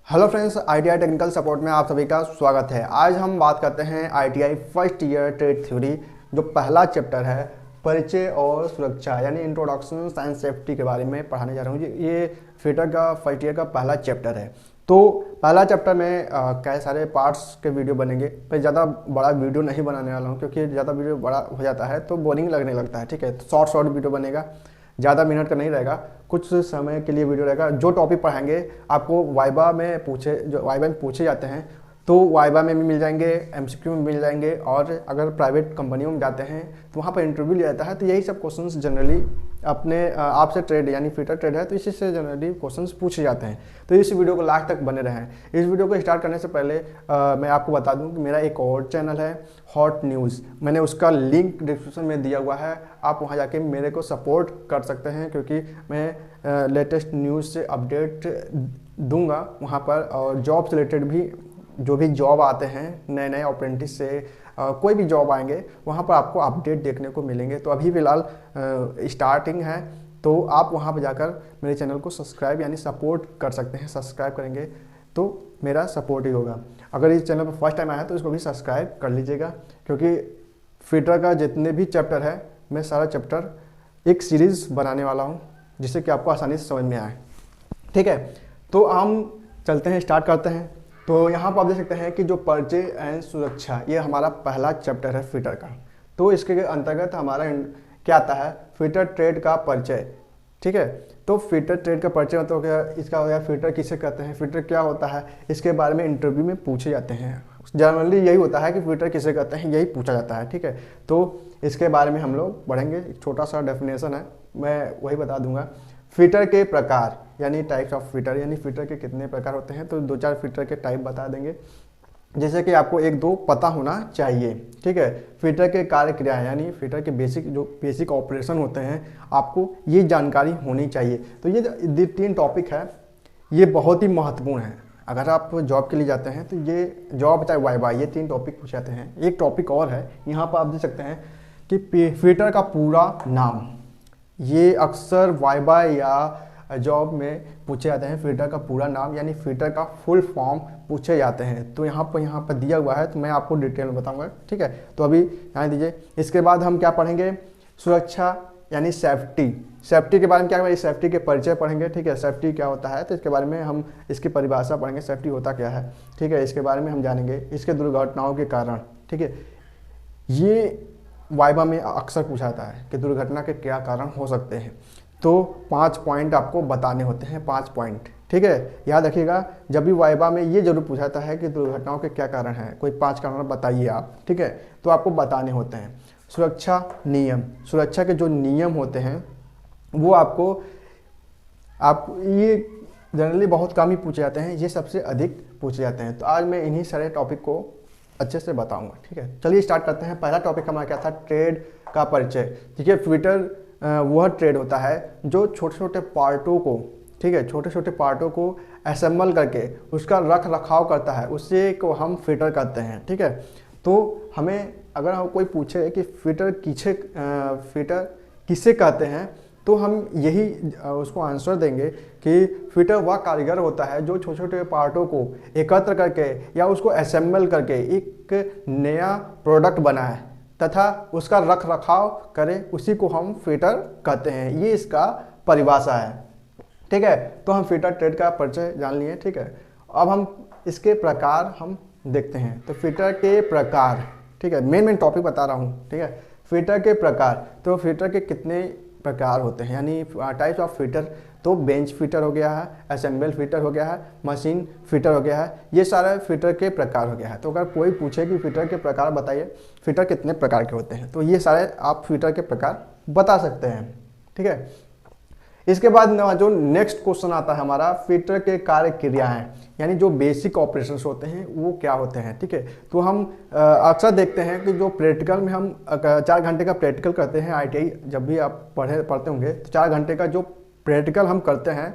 Hello friends, ITI technical support में आप सभी का स्वागत है। आज हम बात करते हैं ITI first year trade theory, जो पहला चैप्टर है परिचय और सुरक्षा यानी इंट्रोडक्शन साइंस सेफ्टी के बारे में पढ़ाने जा रहा हूँ। ये फिटर का फर्स्ट ईयर का पहला चैप्टर है। तो पहला चैप्टर में कई सारे पार्ट्स के वीडियो बनेंगे। पर ज़्यादा बड़ा वीडियो नहीं बनाने वाला हूँ, क्योंकि ज़्यादा वीडियो बड़ा हो जाता है तो बोरिंग लगने लगता है। ठीक है, तो शॉर्ट वीडियो बनेगा, ज़्यादा मिनट का नहीं रहेगा, कुछ समय के लिए वीडियो रहेगा। जो टॉपिक पढ़ाएंगे आपको वाइवा में पूछे जाते हैं, तो वाइवा में भी मिल जाएंगे, एमसीक्यू में मिल जाएंगे, और अगर प्राइवेट कंपनियों में जाते हैं तो वहाँ पर इंटरव्यू लिया जाता है। तो यही सब क्वेश्चंस जनरली अपने आपसे ट्रेड यानी फिटर ट्रेड है तो इसी से जनरली क्वेश्चंस पूछे जाते हैं। तो इस वीडियो को लास्ट तक बने रहें। इस वीडियो को स्टार्ट करने से पहले मैं आपको बता दूं कि मेरा एक और चैनल है हॉट न्यूज़, मैंने उसका लिंक डिस्क्रिप्शन में दिया हुआ है। आप वहां जाके मेरे को सपोर्ट कर सकते हैं, क्योंकि मैं लेटेस्ट न्यूज़ से अपडेट दूंगा वहाँ पर, और जॉब से रिलेटेड भी जो भी जॉब आते हैं नए नए अप्रेंटिस से कोई भी जॉब आएंगे वहाँ पर आपको अपडेट देखने को मिलेंगे। तो अभी फ़िलहाल स्टार्टिंग है, तो आप वहाँ पर जाकर मेरे चैनल को सब्सक्राइब यानी सपोर्ट कर सकते हैं। सब्सक्राइब करेंगे तो मेरा सपोर्ट ही होगा। अगर इस चैनल पर फर्स्ट टाइम आया तो इसको भी सब्सक्राइब कर लीजिएगा, क्योंकि फिटर का जितने भी चैप्टर है मैं सारा चैप्टर एक सीरीज़ बनाने वाला हूँ, जिससे कि आपको आसानी से समझ में आए। ठीक है, तो हम चलते हैं, स्टार्ट करते हैं। तो यहाँ पर आप देख सकते हैं कि जो परिचय एंड सुरक्षा, ये हमारा पहला चैप्टर है फिटर का। तो इसके अंतर्गत हमारा क्या आता है, फिटर ट्रेड का परिचय। ठीक है, तो फिटर ट्रेड का परिचय मतलब क्या, इसका हो गया फिटर किसे कहते हैं, फिटर क्या होता है, इसके बारे में इंटरव्यू में पूछे जाते हैं। जनरली यही होता है कि फिटर किसे कहते हैं, यही पूछा जाता है। ठीक है, तो इसके बारे में हम लोग पढ़ेंगे। एक छोटा सा डेफिनेशन है, मैं वही बता दूंगा। फिटर के प्रकार यानी टाइप्स ऑफ फिटर, यानी फिटर के कितने प्रकार होते हैं, तो 2-4 फिटर के टाइप बता देंगे, जैसे कि आपको 1-2 पता होना चाहिए। ठीक है, फिटर के कार्य क्रियाएं यानी फिटर के बेसिक ऑपरेशन होते हैं, आपको ये जानकारी होनी चाहिए। तो ये 3 टॉपिक है, ये बहुत ही महत्वपूर्ण है। अगर आप जॉब के लिए जाते हैं तो ये जॉब चाहे वाइवा, ये 3 टॉपिक पूछे जाते हैं। एक टॉपिक और है, यहाँ पर आप देख सकते हैं कि फिटर का पूरा नाम, ये अक्सर वाइवा या जॉब में पूछे जाते हैं। फिटर का पूरा नाम यानी फिटर का फुल फॉर्म पूछे जाते हैं। तो यहाँ पर दिया हुआ है, तो मैं आपको डिटेल में बताऊंगा। ठीक है, तो अभी यहाँ दीजिए। इसके बाद हम क्या पढ़ेंगे, सुरक्षा यानी सेफ्टी। सेफ्टी के बारे में क्या है, सेफ्टी के परिचय पढ़ेंगे। ठीक है, सेफ्टी क्या होता है, तो इसके बारे में हम इसकी परिभाषा पढ़ेंगे, सेफ्टी होता क्या है। ठीक है, इसके बारे में हम जानेंगे, इसके दुर्घटनाओं के कारण। ठीक है, ये वाइवा में अक्सर पूछा जाता है कि दुर्घटना के क्या कारण हो सकते हैं। तो 5 पॉइंट आपको बताने होते हैं, 5 पॉइंट। ठीक है, याद रखिएगा, जब भी वाइवा में ये जरूर पूछा जाता है कि दुर्घटनाओं के क्या कारण हैं, कोई 5 कारण बताइए आप। ठीक है, तो आपको बताने होते हैं। सुरक्षा नियम, सुरक्षा के जो नियम होते हैं वो आप ये जनरली बहुत कम ही पूछे जाते हैं, ये सबसे अधिक पूछे जाते हैं। तो आज मैं इन्हीं सारे टॉपिक को अच्छे से बताऊंगा। ठीक है, चलिए स्टार्ट करते हैं। पहला टॉपिक हमारा क्या था, ट्रेड का परिचय। ठीक है, फिटर वह ट्रेड होता है जो छोटे छोटे पार्टों को, ठीक है, छोटे छोटे पार्टों को असेंबल करके उसका रख रखाव करता है, उससे को हम फिटर कहते हैं। ठीक है, तो हमें अगर हम कोई पूछे कि फिटर किसे कहते हैं, तो हम यही उसको आंसर देंगे कि फिटर वह कारीगर होता है जो छोटे छोटे पार्टों को एकत्र करके या उसको असेंबल करके एक नया प्रोडक्ट बनाए तथा उसका रख रखाव करे, उसी को हम फिटर कहते हैं। ये इसका परिभाषा है। ठीक है, तो हम फिटर ट्रेड का परिचय जान लिए। ठीक है, अब हम इसके प्रकार हम देखते हैं। तो फिटर के प्रकार, ठीक है, मेन टॉपिक बता रहा हूँ। ठीक है, फिटर के प्रकार, तो फिटर के कितने प्रकार होते हैं यानी टाइप्स ऑफ फिटर। तो बेंच फिटर हो गया है, असेंबल फिटर हो गया है, मशीन फिटर हो गया है, ये सारे फिटर के प्रकार हो गया है। तो अगर कोई पूछे कि फिटर के प्रकार बताइए, फिटर कितने प्रकार के होते हैं, तो ये सारे आप फिटर के प्रकार बता सकते हैं। ठीक है, इसके बाद जो नेक्स्ट क्वेश्चन आता है हमारा, फिटर के कार्य क्रियाएं यानी जो बेसिक ऑपरेशंस होते हैं वो क्या होते हैं। ठीक है, तो हम अक्सर देखते हैं कि जो प्रैक्टिकल में हम 4 घंटे का प्रैक्टिकल करते हैं, आईटीआई जब भी आप पढ़ते होंगे तो 4 घंटे का जो प्रैक्टिकल हम करते हैं,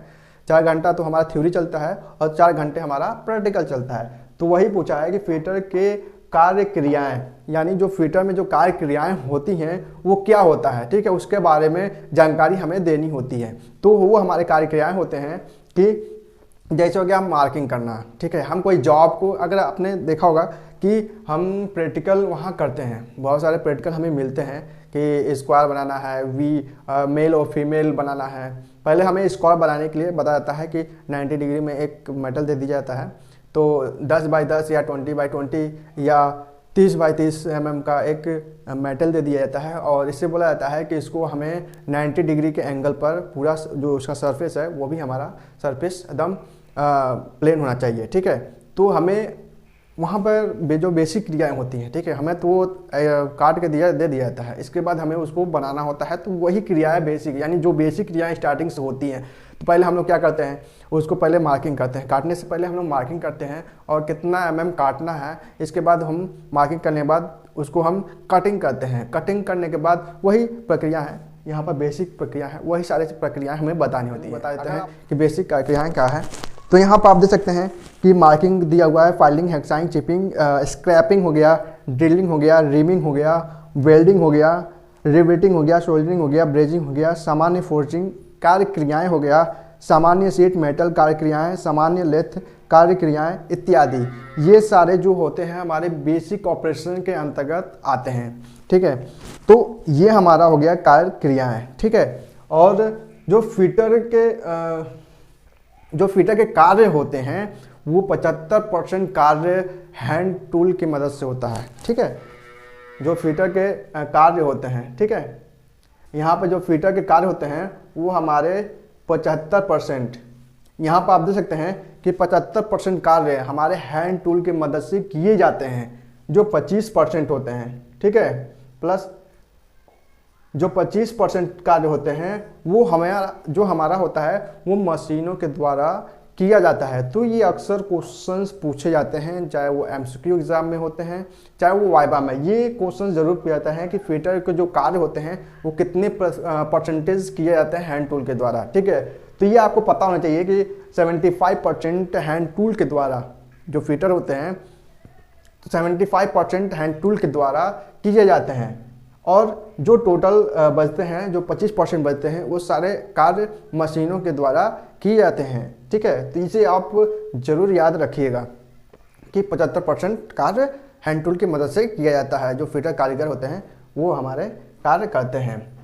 4 घंटा तो हमारा थ्योरी चलता है और 4 घंटे हमारा प्रैक्टिकल चलता है। तो वही पूछा है कि फिटर के कार्य क्रियाएं यानी जो फिटर में जो कार्य क्रियाएं होती हैं वो क्या होता है। ठीक है, उसके बारे में जानकारी हमें देनी होती है। तो वो हमारे कार्य क्रियाएं होते हैं कि जैसे हो गया मार्किंग करना, ठीक है। हम कोई जॉब को, अगर आपने देखा होगा कि हम प्रैक्टिकल वहाँ करते हैं, बहुत सारे प्रैक्टिकल हमें मिलते हैं कि स्क्वायर बनाना है, मेल और फीमेल बनाना है। पहले हमें स्क्वायर बनाने के लिए बताया जाता है कि 90 डिग्री में एक मेटल दे दिया जाता है, तो 10x10 या 20x20 या 30x30 mm का एक मेटल दे दिया जाता है, और इससे बोला जाता है कि इसको हमें 90 डिग्री के एंगल पर पूरा जो उसका सरफेस है वो भी हमारा सरफेस एकदम प्लेन होना चाहिए, ठीक है। तो हमें वहाँ पर जो बेसिक क्रियाएं होती हैं, ठीक है, हमें तो वो काट के दे दिया जाता है। इसके बाद हमें उसको बनाना होता है, तो वही क्रियाएं बेसिक, यानी जो बेसिक क्रियाएं स्टार्टिंग से होती हैं, तो पहले हम लोग क्या करते हैं, उसको पहले मार्किंग करते हैं। काटने से पहले हम लोग मार्किंग करते हैं और कितना काटना है, इसके बाद हम मार्किंग करने के बाद उसको हम कटिंग करते हैं। कटिंग करने के बाद वही प्रक्रिया है, यहाँ पर बेसिक प्रक्रिया है, वही सारी प्रक्रियाएँ हमें बतानी होती है। बता देते हैं कि बेसिक प्रक्रियाएँ क्या है। तो यहाँ पर आप देख सकते हैं कि मार्किंग दिया हुआ है, फाइलिंग, हेक्साइंग, चिपिंग, स्क्रैपिंग हो गया, ड्रिलिंग हो गया, रिमिंग हो गया, वेल्डिंग हो गया, रिवेटिंग हो गया, सोल्डरिंग हो गया, ब्रेजिंग हो गया, सामान्य फोर्जिंग कार्य क्रियाएँ हो गया, सामान्य शीट मेटल कार्य क्रियाएँ, सामान्य लेथ कार्य क्रियाएँ इत्यादि। ये सारे जो होते हैं हमारे बेसिक ऑपरेशन के अंतर्गत आते हैं, ठीक है। तो ये हमारा हो गया कार्य क्रियाएँ, ठीक है। और जो फिटर के कार्य होते हैं वो 75% कार्य हैंड टूल की मदद से होता है, ठीक है। जो फिटर के कार्य होते हैं, ठीक है, यहाँ पर जो फिटर के कार्य होते हैं वो हमारे 75%, यहाँ पर आप देख सकते हैं कि 75% कार्य हमारे हैंड टूल की मदद से किए जाते हैं, जो 25% होते हैं, ठीक है। प्लस जो 25% कार्य होते हैं वो हमारा होता है वो मशीनों के द्वारा किया जाता है। तो ये अक्सर क्वेश्चंस पूछे जाते हैं, चाहे वो एमसीक्यू एग्जाम में होते हैं चाहे वो वाइवा में। ये क्वेश्चन जरूर पूछा जाता है कि फिटर के जो कार्य होते हैं वो कितने परसेंटेज किए जाते हैं हैंड टूल के द्वारा, ठीक है। तो ये आपको पता होना चाहिए कि 75% हैंड टूल के द्वारा जो फिटर होते हैं, तो 75% हैंड टूल के द्वारा किए जाते हैं, और जो टोटल बचते हैं, जो 25% बचते हैं, वो सारे कार्य मशीनों के द्वारा किए जाते हैं, ठीक है। तो इसे आप जरूर याद रखिएगा कि 75% कार्य हैंड टूल की मदद से किया जाता है। जो फिटर कारीगर होते हैं वो हमारे कार्य करते हैं।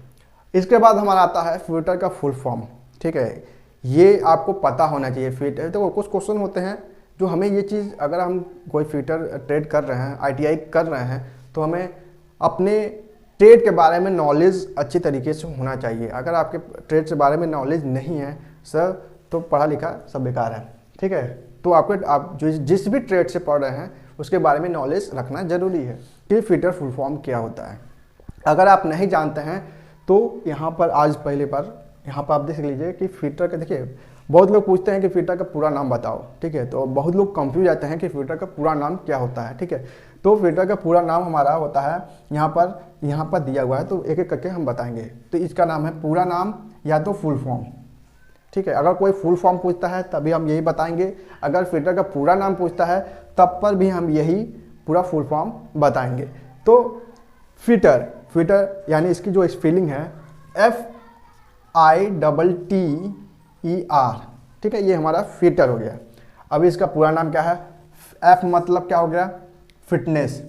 इसके बाद हमारा आता है फिटर का फुल फॉर्म, ठीक है। ये आपको पता होना चाहिए। फिटर तो कुछ क्वेश्चन होते हैं जो हमें ये चीज़, अगर हम कोई फिटर ट्रेड कर रहे हैं, ITI कर रहे हैं, तो हमें अपने ट्रेड के बारे में नॉलेज अच्छी तरीके से होना चाहिए। अगर आपके ट्रेड के बारे में नॉलेज नहीं है सर, तो पढ़ा लिखा सब बेकार है, ठीक है। तो आप जिस भी ट्रेड से पढ़ रहे हैं उसके बारे में नॉलेज रखना जरूरी है कि फिटर फुल फॉर्म क्या होता है। अगर आप नहीं जानते हैं तो यहाँ पर यहाँ पर आप देख लीजिए कि फिटर का, देखिए बहुत लोग पूछते हैं कि फिटर का पूरा नाम बताओ, ठीक है। तो बहुत लोग कंफ्यूज जाते हैं कि फिटर का पूरा नाम क्या होता है, ठीक है। तो फिटर का पूरा नाम हमारा होता है, यहाँ पर दिया हुआ है, तो एक एक करके हम बताएंगे। तो इसका नाम है पूरा नाम या तो फुल फॉर्म, ठीक है। अगर कोई फुल फॉर्म पूछता है तभी हम यही बताएंगे, अगर फिटर का पूरा नाम पूछता है तब पर भी हम यही पूरा फुल फॉर्म बताएंगे। तो फिटर यानी इसकी जो स्पेलिंग है FITTER, ठीक है, ये हमारा फिटर हो गया। अब इसका पूरा नाम क्या है? F मतलब क्या हो गया? Fitness,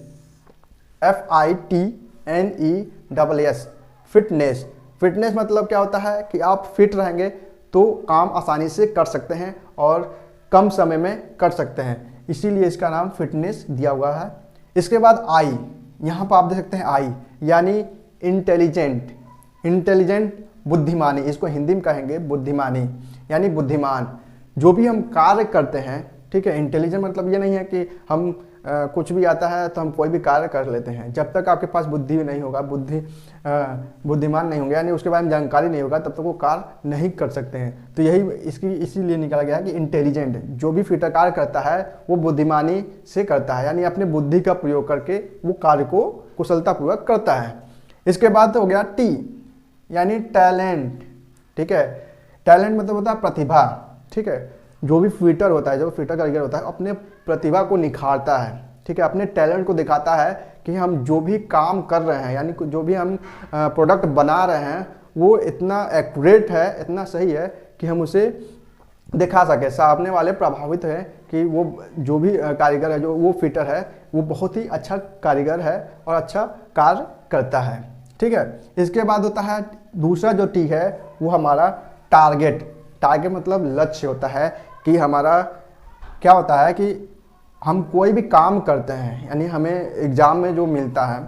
FITNESS, fitness. फिटनेस मतलब क्या होता है कि आप फिट रहेंगे तो काम आसानी से कर सकते हैं और कम समय में कर सकते हैं, इसीलिए इसका नाम फिटनेस दिया हुआ है। इसके बाद आई, यहाँ पर आप देख सकते हैं आई यानी इंटेलिजेंट बुद्धिमानी, इसको हिंदी में कहेंगे बुद्धिमानी यानी बुद्धिमान। जो भी हम कार्य करते हैं, ठीक है, इंटेलिजेंट मतलब ये नहीं है कि हम कुछ भी आता है तो हम कोई भी कार्य कर लेते हैं। जब तक आपके पास बुद्धि नहीं होगा, बुद्धिमान नहीं होंगे यानी उसके बारे में जानकारी नहीं होगा, तब तक वो कार्य नहीं कर सकते हैं। तो यही इसीलिए निकाला गया है कि इंटेलिजेंट, जो भी फिटर कार्य करता है वो बुद्धिमानी से करता है, यानी अपने बुद्धि का प्रयोग करके वो कार्य को कुशलतापूर्वक करता है। इसके बाद हो गया टी यानी टैलेंट, ठीक है। टैलेंट मतलब होता है प्रतिभा, ठीक है। जो भी फिटर होता है, जो फिटर कारीगर होता है, अपने प्रतिभा को निखारता है, ठीक है, अपने टैलेंट को दिखाता है कि हम जो भी काम कर रहे हैं यानी जो भी हम प्रोडक्ट बना रहे हैं वो इतना एक्यूरेट है, इतना सही है कि हम उसे दिखा सके, सामने वाले प्रभावित है कि वो जो भी कारीगर है, जो वो फिटर है, वो बहुत ही अच्छा कारीगर है और अच्छा कार्य करता है। ठीक है, इसके बाद होता है दूसरा जो टी है वो हमारा टारगेट। टारगेट मतलब लक्ष्य होता है कि हमारा क्या होता है कि हम कोई भी काम करते हैं, यानी हमें एग्ज़ाम में जो मिलता है,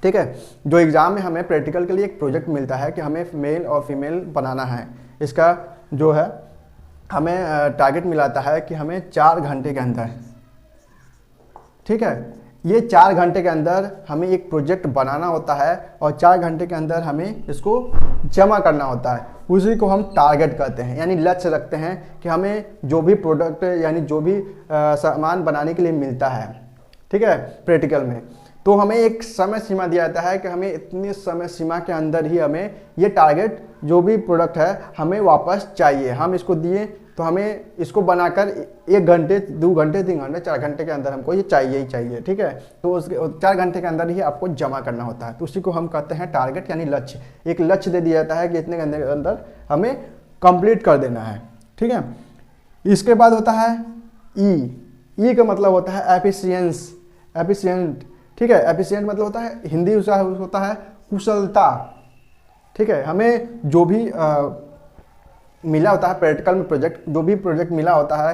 ठीक है, जो एग्ज़ाम में हमें प्रैक्टिकल के लिए एक प्रोजेक्ट मिलता है कि हमें मेल और फीमेल बनाना है, इसका जो है हमें टारगेट मिलाता है कि हमें 4 घंटे के अंदर, ठीक है, ये 4 घंटे के अंदर हमें एक प्रोजेक्ट बनाना होता है और 4 घंटे के अंदर हमें इसको जमा करना होता है। उसी को हम टारगेट कहते हैं, यानी लक्ष्य रखते हैं कि हमें जो भी प्रोडक्ट यानी जो भी सामान बनाने के लिए मिलता है, ठीक है, प्रैक्टिकल में, तो हमें एक समय सीमा दिया जाता है कि हमें इतनी समय सीमा के अंदर ही हमें ये टारगेट जो भी प्रोडक्ट है हमें वापस चाहिए। हम इसको दिए तो हमें इसको बनाकर 1 घंटे 2 घंटे 3 घंटे 4 घंटे के अंदर हमको ये चाहिए ही चाहिए, ठीक है, तो उसके 4 घंटे के अंदर ही आपको जमा करना होता है, तो उसी को हम कहते हैं टारगेट यानी लक्ष्य। एक लक्ष्य दे दिया जाता है कि इतने घंटे के अंदर हमें कंप्लीट कर देना है, ठीक है। इसके बाद होता है ई का मतलब होता है एफिशिएंट, ठीक है, एफिशिएंट मतलब होता है हिंदी उसका होता है कुशलता, ठीक है। हमें जो भी मिला होता है प्रैक्टिकल में प्रोजेक्ट, जो भी प्रोजेक्ट मिला होता है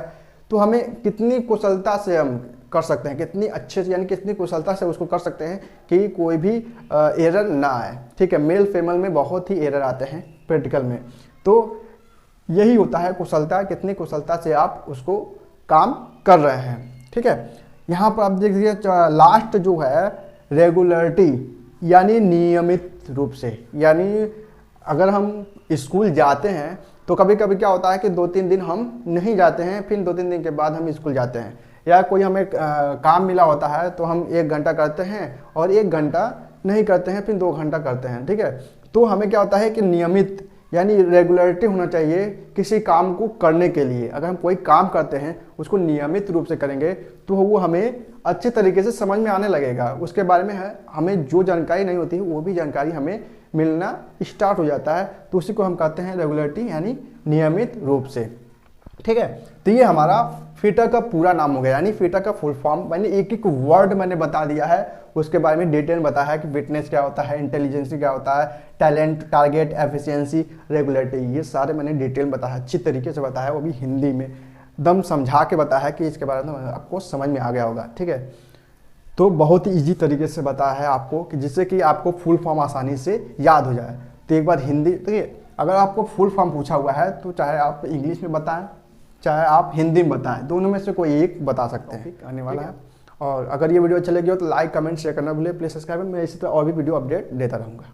तो हमें कितनी कुशलता से हम कर सकते हैं, कितनी अच्छे से यानी कितनी कुशलता से उसको कर सकते हैं कि कोई भी एरर ना आए, ठीक है। मेल फीमेल में बहुत ही एरर आते हैं प्रैक्टिकल में, तो यही होता है कुशलता, कितनी कुशलता से आप उसको काम कर रहे हैं, ठीक है। यहाँ पर आप देख लीजिए लास्ट जो है रेगुलरिटी यानी नियमित रूप से, यानी अगर हम स्कूल जाते हैं तो कभी कभी क्या होता है कि 2-3 दिन हम नहीं जाते हैं, फिर 2-3 दिन के बाद हम स्कूल जाते हैं, या कोई हमें काम मिला होता है तो हम 1 घंटा करते हैं और 1 घंटा नहीं करते हैं, फिर 2 घंटा करते हैं, ठीक है। तो हमें क्या होता है कि नियमित यानी रेगुलरिटी होना चाहिए किसी काम को करने के लिए। अगर हम कोई काम करते हैं उसको नियमित रूप से करेंगे तो वो हमें अच्छे तरीके से समझ में आने लगेगा, उसके बारे में हमें जो जानकारी नहीं होती है वो भी जानकारी हमें मिलना स्टार्ट हो जाता है, तो उसी को हम कहते हैं रेगुलरिटी यानी नियमित रूप से, ठीक है। तो ये हमारा फिटर का पूरा नाम हो गया, यानी फिटर का फुल फॉर्म मैंने एक वर्ड मैंने बता दिया है, उसके बारे में डिटेल बताया है कि फिटनेस क्या होता है, इंटेलिजेंस क्या होता है, टैलेंट, टारगेट, एफिशिएंसी, रेगुलरिटी, ये सारे मैंने डिटेल बताया, अच्छी तरीके से बताया, वो भी हिंदी में दम समझा के बताया है कि इसके बारे में आपको समझ में आ गया होगा, ठीक है। तो बहुत ही ईजी तरीके से बताया है आपको कि जिससे कि आपको फुल फॉर्म आसानी से याद हो जाए। तो एक बार हिंदी, देखिए अगर आपको फुल फॉर्म पूछा हुआ है तो चाहे आप इंग्लिश में बताएं चाहे आप हिंदी में बताएं, दोनों में से कोई एक बता सकते हैं, आने वाला है। और अगर ये वीडियो अच्छा लगी हो तो लाइक कमेंट शेयर करना भूलिए, प्लीज सब्सक्राइब, मैं इसी तरह और भी वीडियो अपडेट देता रहूँगा।